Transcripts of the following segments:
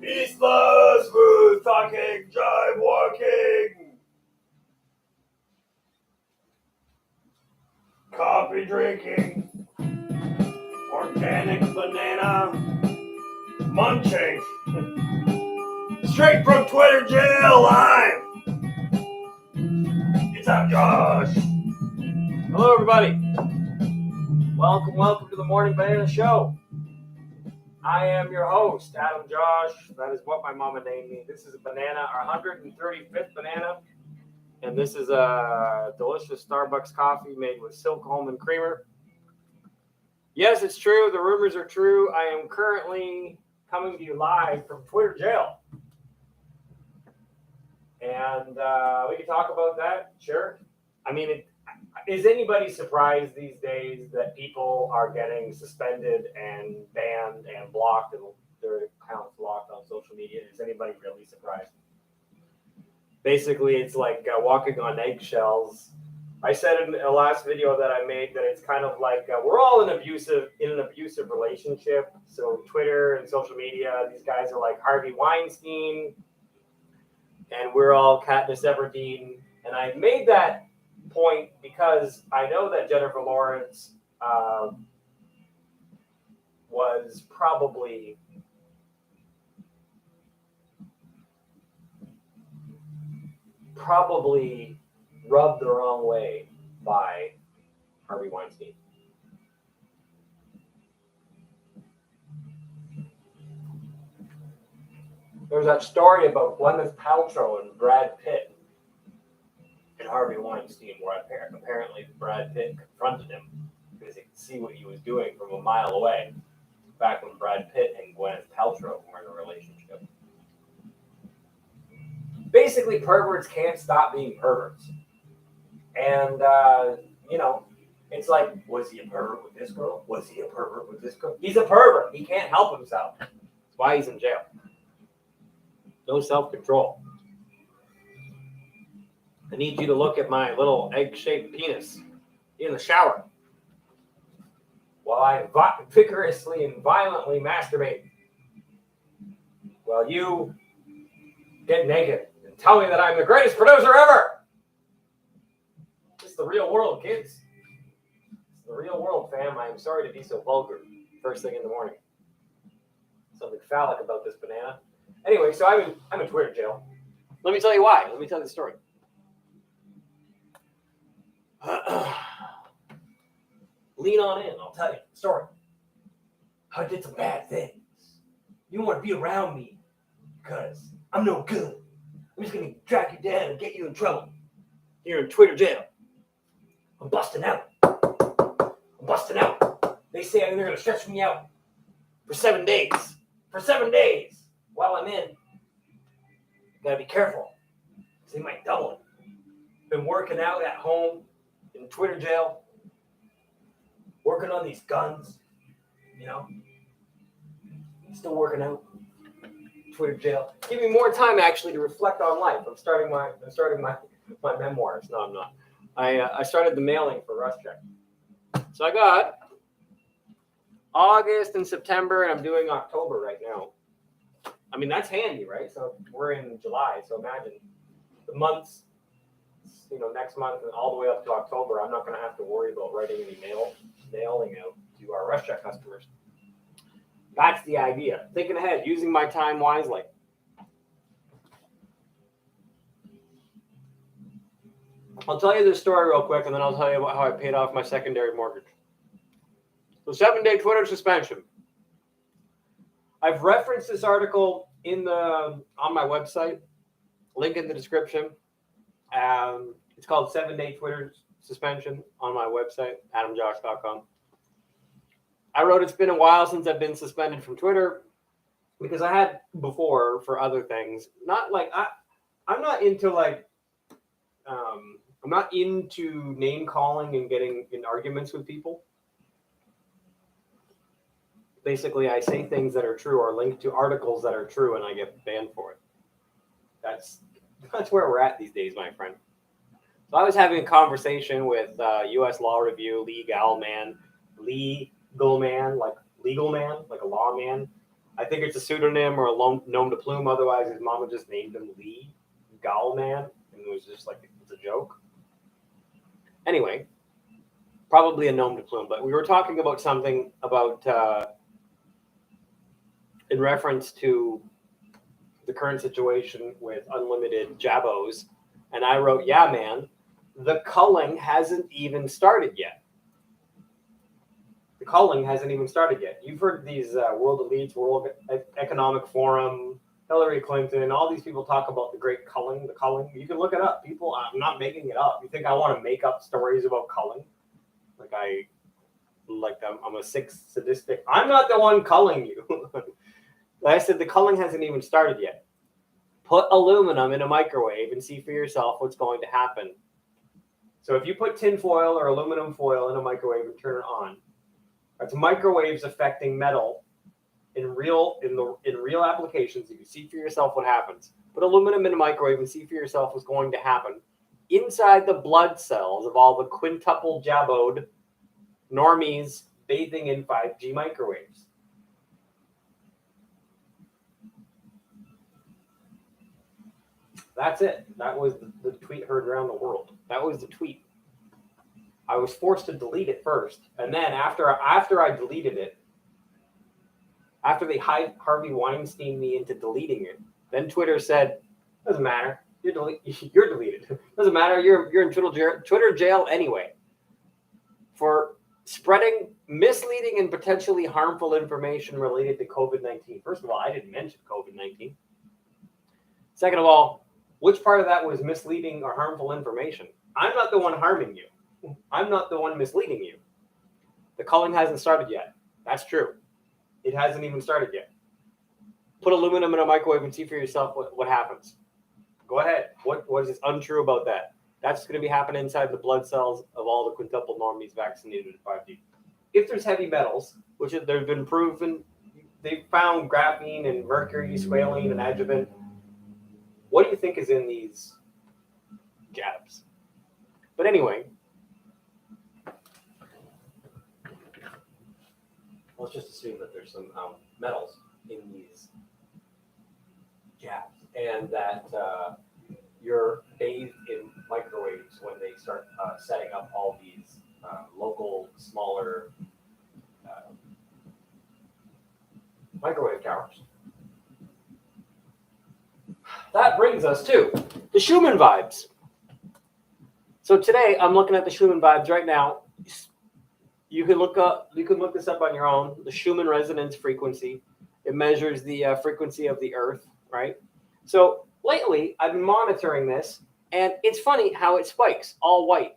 Peaceless, smooth talking, jive walking, coffee drinking, organic banana munching, straight from Twitter jail live. It's up, Josh. Hello, everybody. Welcome to the Morning Banana Show. I am your host, Adam Josh. That is what my mama named me. This is a banana, our 135th banana. And this is a delicious Starbucks coffee made with silk almond creamer. Yes, it's true. The rumors are true. I am currently coming to you live from Twitter jail. And we can talk about that, sure. I mean, is anybody surprised these days that people are getting suspended and banned and blocked and their accounts locked on social media? Is anybody really surprised? Basically, it's like walking on eggshells. I said in the last video that I made that it's kind of like we're all in an abusive relationship. So Twitter and social media, these guys are like Harvey Weinstein, and we're all Katniss Everdeen. And I made that point because I know that Jennifer Lawrence was probably rubbed the wrong way by Harvey Weinstein. There's that story about Gwyneth Paltrow and Brad Pitt and Harvey Weinstein, where apparently Brad Pitt confronted him because he could see what he was doing from a mile away, back when Brad Pitt and Gwyneth Paltrow were in a relationship. basically perverts can't stop being perverts. And, it's like, was he a pervert with this girl? Was he a pervert with this girl? He's a pervert. He can't help himself. That's why he's in jail. No self-control. I need you to look at my little egg-shaped penis in the shower while I vigorously and violently masturbate. While you get naked and tell me that I'm the greatest producer ever. It's the real world, kids. It's the real world, fam. I am sorry to be so vulgar first thing in the morning. Something phallic about this banana. Anyway, so I'm in Twitter jail. Let me tell you why. Let me tell you the story. Lean on in. I'll tell you the story. I did some bad things. You want to be around me because I'm no good. I'm just going to track you down and get you in trouble. You're in Twitter jail. I'm busting out. They say they're going to stretch me out for 7 days. For 7 days while I'm in. Gotta be careful. They might double it. Been working out at home in Twitter jail. Working on these guns. Still working out. Twitter jail. Give me more time actually to reflect on life. I'm starting my memoirs. No, I'm not. I started the mailing for RustCheck. So I got August and September, and I'm doing October right now. I mean, that's handy, right? So we're in July, so imagine the months, next month and all the way up to October, I'm not going to have to worry about writing any mailing out to our RustCheck customers. That's the idea. Thinking ahead, using my time wisely. I'll tell you this story real quick, and then I'll tell you about how I paid off my secondary mortgage. So 7-day Twitter suspension. I've referenced this article on my website. Link in the description. It's called 7-day Twitter suspension on my website, adamjosh.com. I wrote it's been a while since I've been suspended from Twitter because I had before for other things. Not like I'm not into I'm not into name calling and getting in arguments with people. Basically, I say things that are true or link to articles that are true, and I get banned for it. That's where we're at these days, my friend. So I was having a conversation with U.S. Law Review, legal man, like a lawman. I think it's a pseudonym or a nom de plume. Otherwise, his mama just named him Legal Man, and it was just like it's a joke. Anyway, probably a nom de plume. But we were talking about something about in reference to the current situation with unlimited jabos, and I wrote, "Yeah, man, the culling hasn't even started yet." The culling hasn't even started yet. You've heard these world elites, World Economic Forum, Hillary Clinton, all these people talk about the great culling, the culling. You can look it up. People, I'm not making it up. You think I want to make up stories about culling? I'm a sick, sadistic. I'm not the one culling you. I said the culling hasn't even started yet. Put aluminum in a microwave and see for yourself what's going to happen. So if you put tin foil or aluminum foil in a microwave and turn it on, that's microwaves affecting metal in real applications. You can see for yourself what happens. Put aluminum in a microwave and see for yourself what's going to happen inside the blood cells of all the quintuple jaboed normies bathing in 5G microwaves. That's it. That was the tweet heard around the world. That was the tweet. I was forced to delete it first. And then after I deleted it, after they Harvey Weinstein me into deleting it, then Twitter said, doesn't matter. You're deleted. Doesn't matter. You're in Twitter jail anyway. For spreading misleading and potentially harmful information related to COVID-19. First of all, I didn't mention COVID-19. Second of all, which part of that was misleading or harmful information? I'm not the one harming you. I'm not the one misleading you. The culling hasn't started yet. That's true. It hasn't even started yet. Put aluminum in a microwave and see for yourself what happens. Go ahead. What is untrue about that? That's going to be happening inside the blood cells of all the quintuple normies vaccinated with 5D. If there's heavy metals, which they've been proven, they've found graphene and mercury, squalene, and adjuvant. What do you think is in these jabs? But anyway, let's just assume that there's some metals in these jabs, and that you're bathed in microwaves when they start setting up all these local, smaller microwave towers. That brings us to the Schumann vibes. So today I'm looking at the Schumann vibes right now. You can look this up on your own. The Schumann resonance frequency. It measures the frequency of the Earth, right? So lately I've been monitoring this, and it's funny how it spikes all white.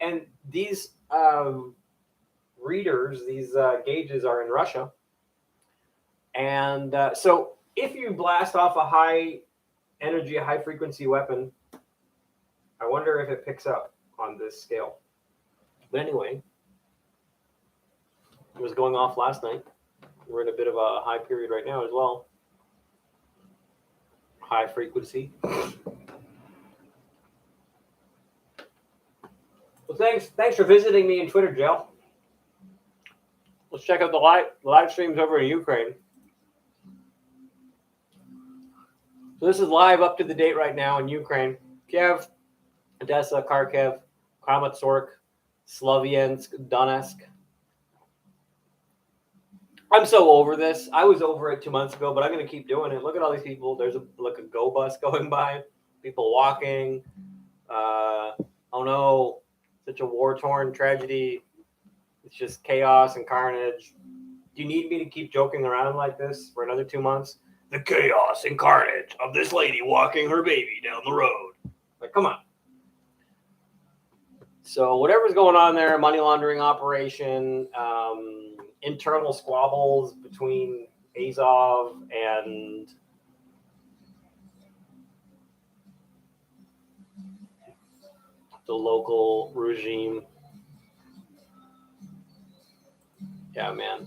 And these readers, these gauges are in Russia. And so if you blast off a high energy, high frequency weapon, I wonder if it picks up on this scale. But anyway, it was going off last night. We're in a bit of a high period right now as well. High frequency. Well, thanks for visiting me in Twitter jail. Let's check out the live streams over in Ukraine. So this is live up to the date right now in Ukraine. Kiev, Odessa, Kharkiv, Kramatorsk, Sloviansk, Donetsk. I'm so over this. I was over it 2 months ago, but I'm going to keep doing it. Look at all these people. There's a go bus going by. People walking. Oh no, such a war-torn tragedy. It's just chaos and carnage. Do you need me to keep joking around like this for another 2 months? The chaos and carnage of this lady walking her baby down the road. Like, come on. So whatever's going on there, money laundering operation, internal squabbles between Azov and the local regime. Yeah, man.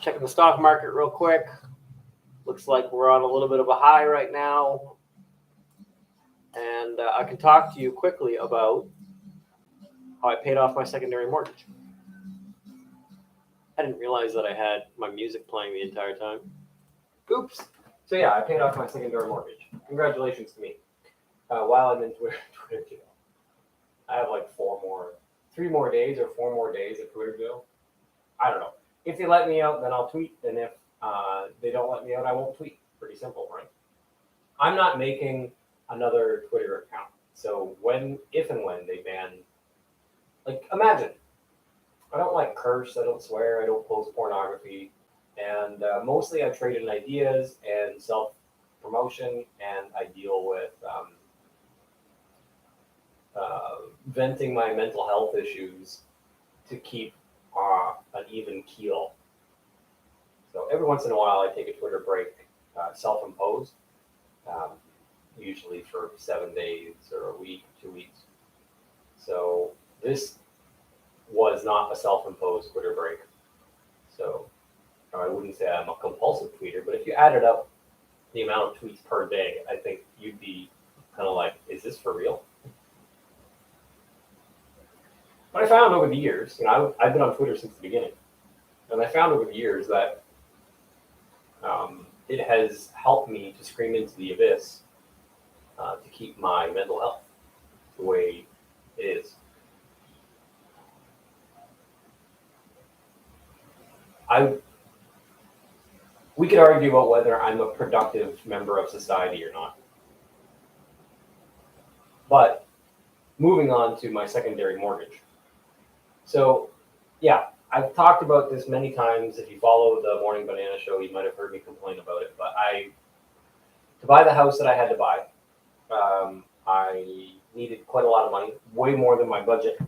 Checking the stock market real quick. Looks like we're on a little bit of a high right now. And I can talk to you quickly about how I paid off my secondary mortgage. I didn't realize that I had my music playing the entire time. Oops. So yeah, I paid off my secondary mortgage. Congratulations to me. While I'm in Twitter jail. I have like 3 more days or 4 more days of Twitter jail. I don't know. If they let me out, then I'll tweet. And if they don't let me out, I won't tweet. Pretty simple, right? I'm not making another Twitter account. So if and when they ban, like, imagine, I don't like curse, I don't swear, I don't post pornography, and mostly I trade in ideas and self-promotion, and I deal with venting my mental health issues to keep an even keel. So every once in a while I take a Twitter break, self-imposed, usually for 7 days or a week, 2 weeks. So this was not a self-imposed Twitter break. So I wouldn't say I'm a compulsive tweeter, but if you added up the amount of tweets per day, I think you'd be kind of like, is this for real? But I found over the years, I've been on Twitter since the beginning, and I found over the years that it has helped me to scream into the abyss to keep my mental health the way it is. We could argue about whether I'm a productive member of society or not. But moving on to my secondary mortgage. So, yeah, I've talked about this many times. If you follow the Morning Banana Show, you might have heard me complain about it. But to buy the house that I had to buy, I needed quite a lot of money, way more than my budget.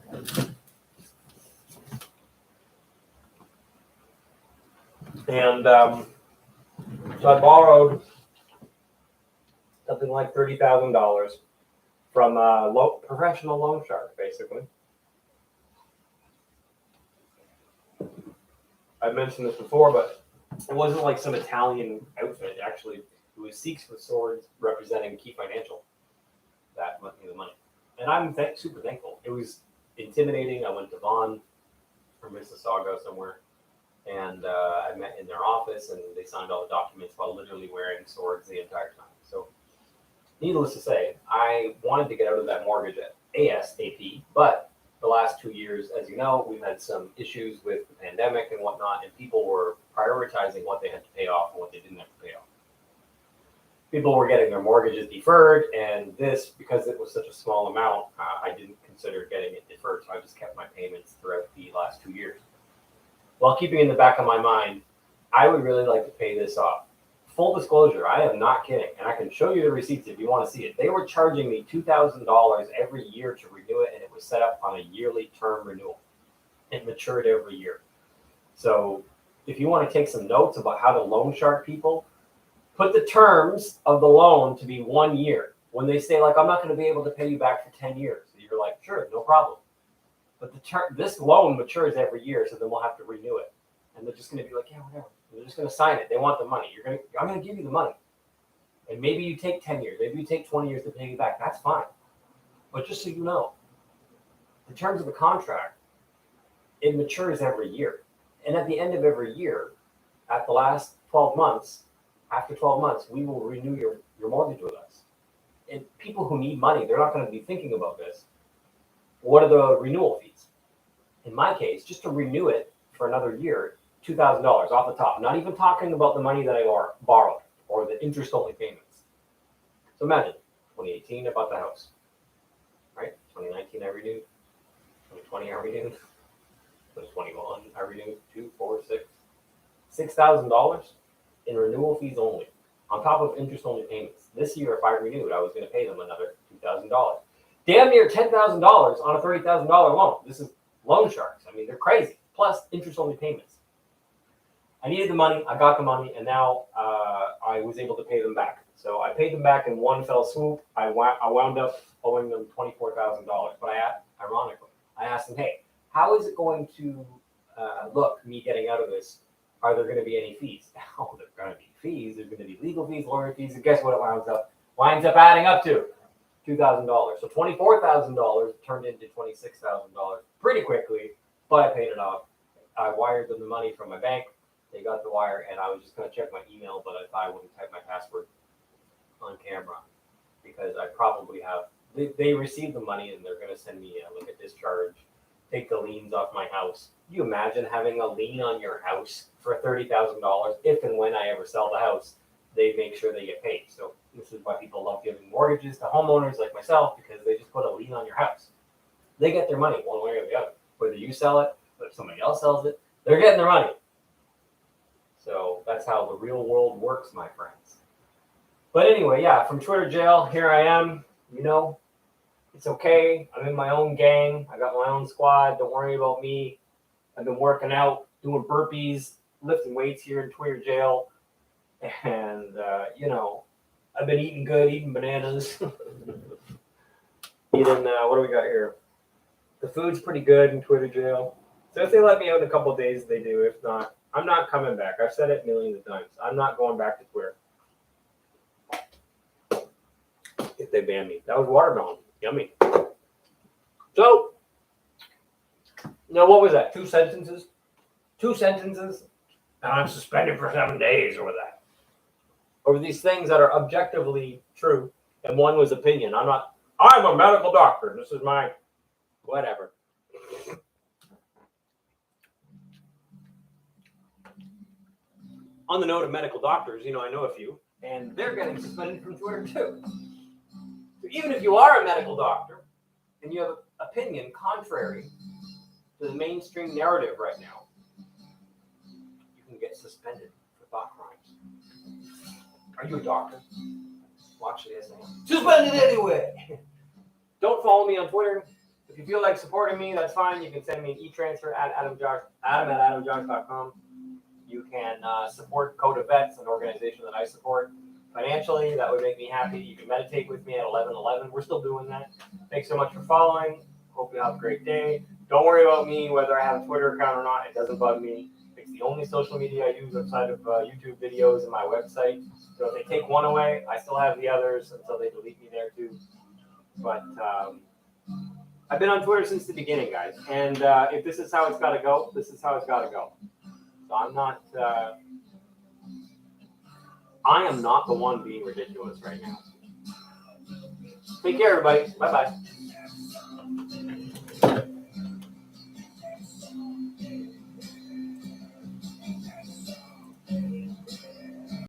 And So I borrowed something like $30,000 from a professional loan shark, basically. I've mentioned this before, but it wasn't like some Italian outfit. Actually, it was Sikhs with Swords representing Key Financial that lent me the money. And I'm super thankful. It was intimidating. I went to Vaughan or Mississauga somewhere, and I met in their office, and they signed all the documents while literally wearing swords the entire time. So, needless to say, I wanted to get out of that mortgage at ASAP, but the last 2 years, as you know, we've had some issues with the pandemic and whatnot, and people were prioritizing what they had to pay off and what they didn't have to pay off. People were getting their mortgages deferred, and this, because it was such a small amount, I didn't consider getting it deferred, so I just kept my payments throughout the last 2 years. While keeping in the back of my mind, I would really like to pay this off. Full disclosure, I am not kidding, and I can show you the receipts if you want to see it. They were charging me $2,000 every year to renew it, and it was set up on a yearly term renewal. It matured every year. So if you want to take some notes about how to loan shark people, put the terms of the loan to be 1 year. When they say, like, I'm not going to be able to pay you back for 10 years, you're like, sure, no problem. But this loan matures every year, so then we'll have to renew it. And they're just going to be like, yeah, whatever. They're just going to sign it. They want the money. I'm going to give you the money. And maybe you take 10 years. Maybe you take 20 years to pay me back. That's fine. But just so you know, in terms of the contract, it matures every year. And at the end of every year, at the last 12 months, after 12 months, we will renew your mortgage with us. And people who need money, they're not going to be thinking about this. What are the renewal fees? In my case, just to renew it for another year, $2,000 off the top. Not even talking about the money that I borrowed or the interest-only payments. So imagine, 2018, I bought the house. Right? 2019, I renewed. 2020, I renewed. 2021, I renewed. $6,000 in renewal fees only, on top of interest-only payments. This year, if I renewed, I was going to pay them another $2,000. Damn near $10,000 on a $30,000 loan. This is loan sharks. I mean, they're crazy. Plus interest-only payments. I needed the money. I got the money, and now I was able to pay them back. So I paid them back in one fell swoop. I wound up owing them $24,000. But ironically, I asked them, hey, how is it going to look, me getting out of this? Are there going to be any fees? Oh, there are going to be fees. There's going to be legal fees, lawyer fees, and guess what it winds up adding up to? $2,000. So $24,000 turned into $26,000 pretty quickly, but I paid it off. I wired them the money from my bank. They got the wire, and I was just going to check my email, but I wouldn't type my password on camera because I probably have. They received the money, and they're going to send me a discharge, take the liens off my house. Can you imagine having a lien on your house for $30,000? If and when I ever sell the house, they make sure they get paid. So this is why people love giving mortgages to homeowners like myself, because they just put a lien on your house. They get their money one way or the other. Whether you sell it, whether somebody else sells it, they're getting their money. So that's how the real world works, my friends. But anyway, yeah, from Twitter jail, here I am. You know, it's okay. I'm in my own gang. I got my own squad. Don't worry about me. I've been working out, doing burpees, lifting weights here in Twitter jail. And, I've been eating good, eating bananas. What do we got here? The food's pretty good in Twitter jail. So if they let me out in a couple of days, they do. If not, I'm not coming back. I've said it millions of times. I'm not going back to Twitter. If they ban me. That was watermelon. Yummy. So, what was that? 2 sentences? 2 sentences? And I'm suspended for 7 days over that. Over these things that are objectively true. And one was opinion. I'm a medical doctor. This is my whatever. On the note of medical doctors, I know a few, and they're getting suspended from Twitter too. So even if you are a medical doctor and you have an opinion contrary to the mainstream narrative right now, you can get suspended for thought crimes. Are you a doctor? Well, actually, yes, I am. Suspended anyway! Don't follow me on Twitter. If you feel like supporting me, that's fine. You can send me an e-transfer at adam@adamjosh.com. you can support Coda Vets, an organization that I support financially. That would make me happy. You can meditate with me at 11:11. We're still doing that. Thanks so much for following. Hope you have a great day. Don't worry about me, whether I have a Twitter account or not. It doesn't bug me. It's the only social media I use outside of YouTube videos and my website. So if they take one away, I still have the others until they delete me there too. But I've been on Twitter since the beginning, guys. And if this is how it's got to go, this is how it's got to go. So I'm not... I am not the one being ridiculous right now. Take care, everybody. Bye-bye.